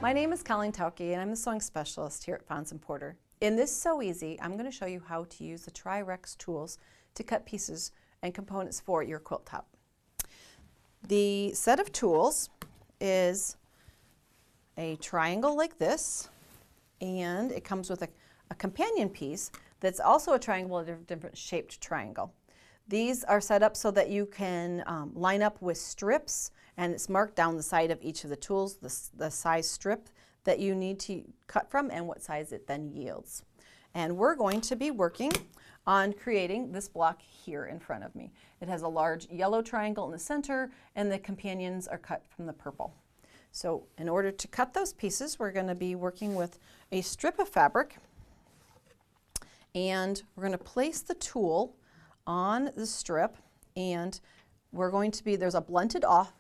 My name is Colleen Tauke and I'm the sewing specialist here at Fons & Porter. In this Sew Easy, I'm going to show you how to use the Tri-Rex tools to cut pieces and components for your quilt top. The set of tools is a triangle like this, and it comes with a companion piece that's also a triangle, a different shaped triangle. These are set up so that you can line up with strips, and it's marked down the side of each of the tools, the size strip that you need to cut from and what size it then yields. And we're going to be working on creating this block here in front of me. It has a large yellow triangle in the center, and the companions are cut from the purple. So in order to cut those pieces, we're going to be working with a strip of fabric, and we're going to place the tool on the strip, and we're going to be, there's a blunted off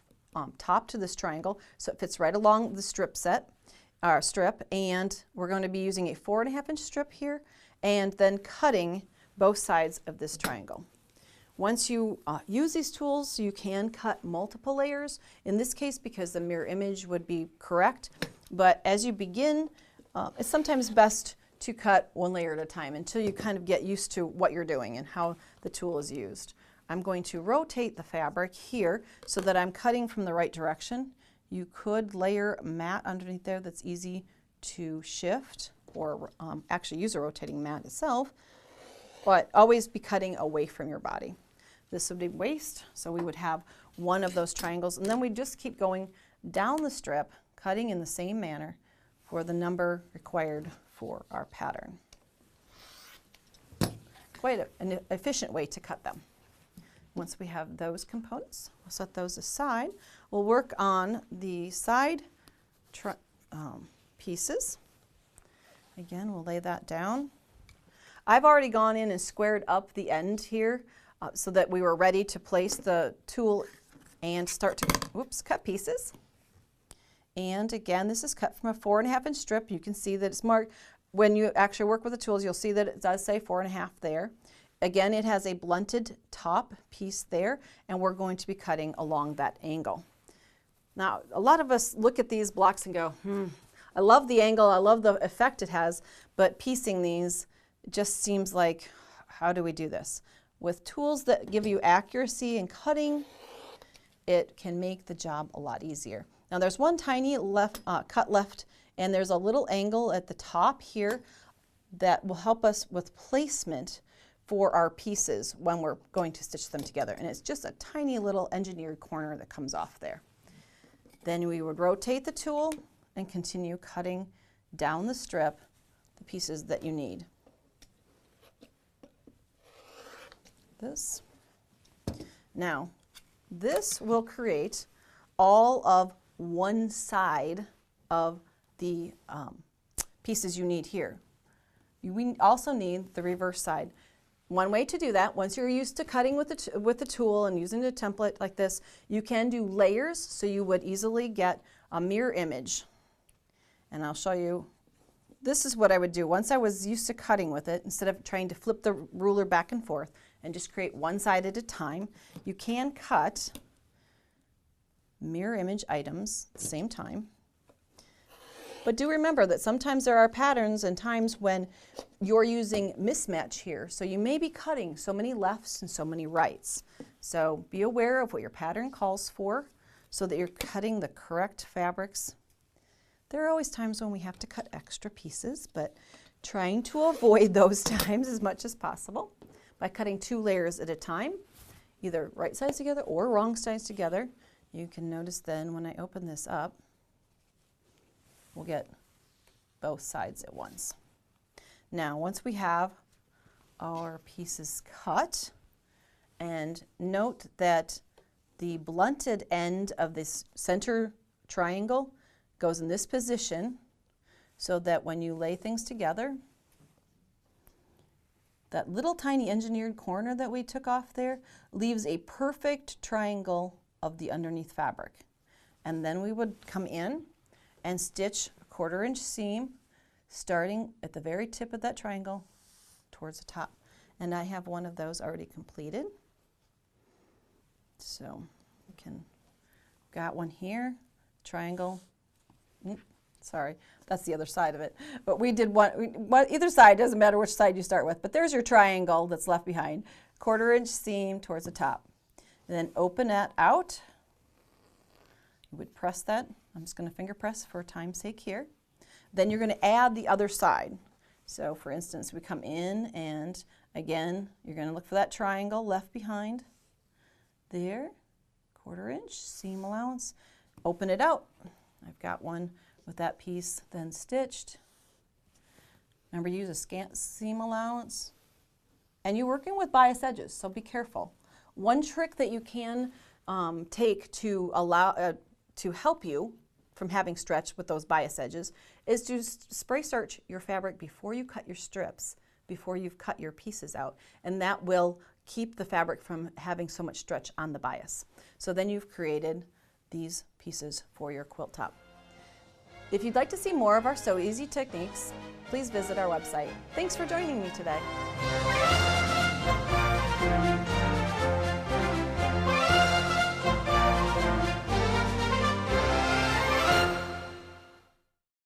top to this triangle, so it fits right along the strip, and we're going to be using a 4.5 inch strip here, and then cutting both sides of this triangle. Once you use these tools, you can cut multiple layers, in this case because the mirror image would be correct, but as you begin, it's sometimes best to cut one layer at a time until you kind of get used to what you're doing and how the tool is used. I'm going to rotate the fabric here so that I'm cutting from the right direction. You could layer mat underneath there that's easy to shift, or actually use a rotating mat itself, but always be cutting away from your body. This would be waist, so we would have one of those triangles, and then we just keep going down the strip, cutting in the same manner for the number required for our pattern. Quite an efficient way to cut them. Once we have those components, we'll set those aside. We'll work on the side pieces. Again, we'll lay that down. I've already gone in and squared up the end here so that we were ready to place the tool and start to cut pieces. And again, this is cut from a 4.5 inch strip. You can see that it's marked. When you actually work with the tools, you'll see that it does say 4.5 there. Again, it has a blunted top piece there, and we're going to be cutting along that angle. Now, a lot of us look at these blocks and go, I love the angle, I love the effect it has, but piecing these just seems like, how do we do this? With tools that give you accuracy in cutting, it can make the job a lot easier. Now, there's one tiny cut left, and there's a little angle at the top here that will help us with placement for our pieces when we're going to stitch them together. And it's just a tiny little engineered corner that comes off there. Then we would rotate the tool and continue cutting down the strip the pieces that you need. This. Now, this will create all of one side of the pieces you need here. We also need the reverse side. One way to do that, once you're used to cutting with the tool and using a template like this, you can do layers, so you would easily get a mirror image. And I'll show you, this is what I would do. Once I was used to cutting with it, instead of trying to flip the ruler back and forth and just create one side at a time, you can cut mirror image items at the same time. But do remember that sometimes there are patterns and times when you're using mismatch here. So you may be cutting so many lefts and so many rights. So be aware of what your pattern calls for so that you're cutting the correct fabrics. There are always times when we have to cut extra pieces, but trying to avoid those times as much as possible by cutting 2 layers at a time, either right sides together or wrong sides together. You can notice then when I open this up, we'll get both sides at once. Now, once we have our pieces cut, and note that the blunted end of this center triangle goes in this position so that when you lay things together, that little tiny engineered corner that we took off there leaves a perfect triangle of the underneath fabric. And then we would come in and stitch a 1/4 inch seam starting at the very tip of that triangle towards the top. And I have one of those already completed. So you can, got one here, triangle, Sorry, that's the other side of it. But we did either side, doesn't matter which side you start with. But there's your triangle that's left behind. 1/4 inch seam towards the top. And then open that out. You would press that. I'm just going to finger press for time's sake here. Then you're going to add the other side. So for instance, we come in and again, you're going to look for that triangle left behind. There, 1/4 inch seam allowance. Open it out. I've got one with that piece then stitched. Remember, use a scant seam allowance. And you're working with bias edges, so be careful. One trick that you can take to to help you from having stretch with those bias edges is to spray search your fabric before you cut your strips, before you've cut your pieces out, and that will keep the fabric from having so much stretch on the bias. So then you've created these pieces for your quilt top. If you'd like to see more of our Sew Easy techniques, please visit our website. Thanks for joining me today.